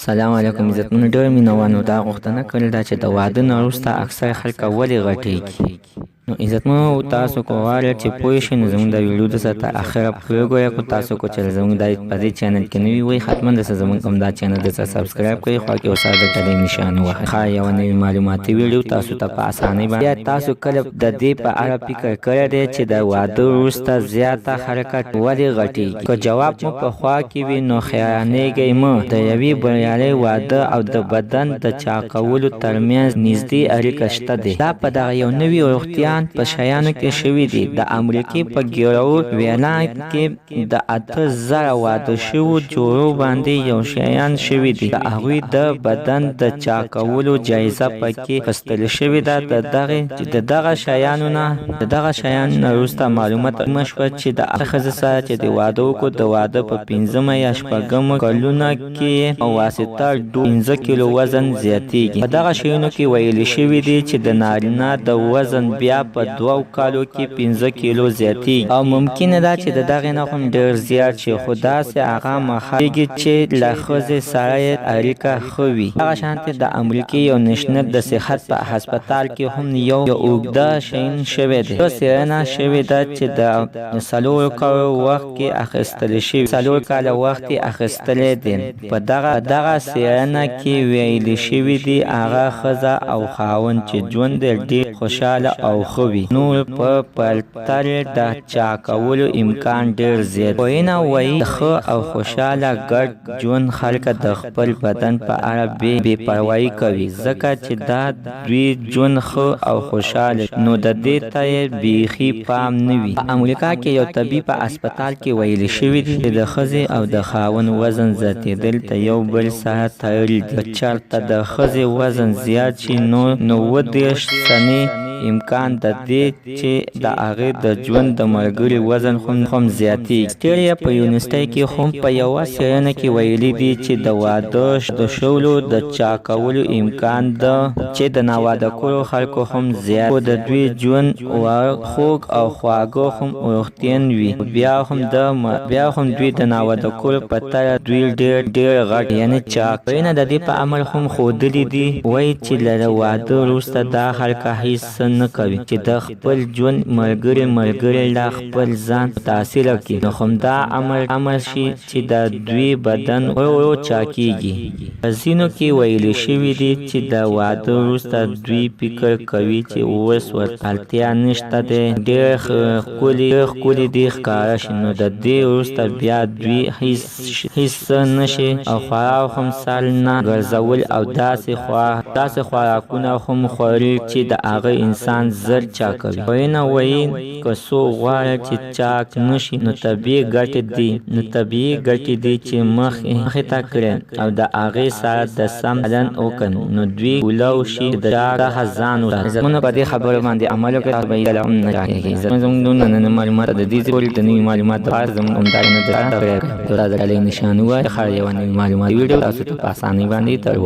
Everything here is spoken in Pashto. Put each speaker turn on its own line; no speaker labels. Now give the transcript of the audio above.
سلام علیکم عزتمنو. ډېر مینوانو دا غوښتنه کړې ده چې د واده نه وروسته اکثره خلک ولې غټېږي. نو عزتمنو تاسو که غواړئ چې پوه شئ نو زموږ د ویډیو دلته تر اخره پورې وګورئ. که تاسو کو چې زموږ په دې چینل کې نوي وئ حتما دلته زموږ همدا چینل دلته سبسکرایب کړئ، خوا کې ورسره د ټلۍ نښانه ووهئ. ښه یوه نوې معلوماتي ویډیو تاسو ته په اسانۍ باندې. یا تاسو کله د دې په اړه فکر کړی دی چې د واده وروسته زیاته حرکت ولې غټېږي؟ که جواب مو په خوا کې وي نو خیانېږئ مه. د یوې بریالۍ واده او د بدن د چاقولو ترمنځ نږدې اړیکه شته دی. دا په دغه یو نوي روغتیا په شیانو کې شوي دي. د امریکې په ګیرو وینا کې د 8000 واده شوو جوړو باندې یو شیان شوي دي. د هغوی د بدن د چاقولو جایزه پکې اخیستل شوې ده. د دغه شیانو نه وروسته معلومات شوه چې د ښځې سره چې د واده وکړو د واده په 5مه یا 6مه کلونه کې په واسطه 15 کیلو وزن زیاتېږي. په دغه شیانو کې ویل شوي دي چې د نارینه د وزن بیا په 2 کالو کې 15 کیلو زیاتېږي او ممکنه ده چې د دغې نه هم ډېر زیات شي، خو داسې هغه مخکېږي چې له ښځې سره یې اړیکه ښه وي. دغه شانتې د امریکې یو نېشنل د صحت په هسپتال کې هم یو اوږده شین شوی دی. یو څېړنه شوې ده چې د 4 کالو وخت کې اخیستل شوي 4 کاله وخت یې اخیستلی دی. په دغه څېړنه کې ویل شوي دي هغه ښځه او خاوند چې ژوند یې ډېر خوشحاله او ښه وي، نو په پرتله د چاقولو امکان ډېر زیات. پوهنه وایي د ښه او خوشحاله ګډ ژوند خلک د خپل بدن په اړه بې پروایي کوي ځکه چې دا دوی ژوند ښه او خوشحاله نو د دې ته یې بیخي پام نه وي. په امریکا کې یو طبیب په هسپتال کې ویل شوي دي چې د ښځې او د خاوند وزن زیاتېدل د یو بل سره تړلي دي. که چېرته د ښځې وزن زیات شي نو 30 سنې امکان د دې چې د هغې د ژوند د ملګري وزن هم زیاتېږي. سټیریا په یونیورسټۍ کې هم په یوه څېړنه کې ویلي دي چې د واده د شولو د چاقولو امکان ده چې د ناواده کړو خلکو هم زیات، خو د دوی ژوند خوږ او خواږه هم روغتین وي. بیا هم دوی د ناواده کړو په تړه دوی ډېر غټ یعنې چاق. پوهنه د دې په عمل هم ښودلي دي وایي چې له واده وروسته دا خلک هیڅ نه کوي چې د خپل ژوند ملګری له خپل ځان متاثره کړي، نو همدا عمل شي چې د دوی بدن ورو چاقېږي. په ځینو کې ویل شوي دي چې د واده وروسته دوی فکر کوي چې اوس ورته اړتیا نشته دی، ډېر ښکلي دي ښکاره شي، نو د دې وروسته بیا دوی هیڅ نه شي او خوراک هم سر نه ګرځول او داسې خوراکونه هم خوري چې د هغه انسان زر چاقوي. پوهنه وایي که څوک غواړي چې چاق نشي نو طبیعي ګټې دي چې مخې ته کړي او د هغې سره د سم چلند وکړي نو دوی کولای شي د چاق څخه ځان وساتي. زموږ په دې خبرو باندې عمل وکړئ تاسو به هیڅکله هم نه چاقېږئ. زموږ ننني معلومات د دې پورې د نوي معلوماتو لپاره زموږ همدا چینل ته سبسکرایب کړئ. د ټلۍ نښانه ووهئ. ښه یوه نوې معلوماتي ویډیو تاسو ته په اسانۍ باندې در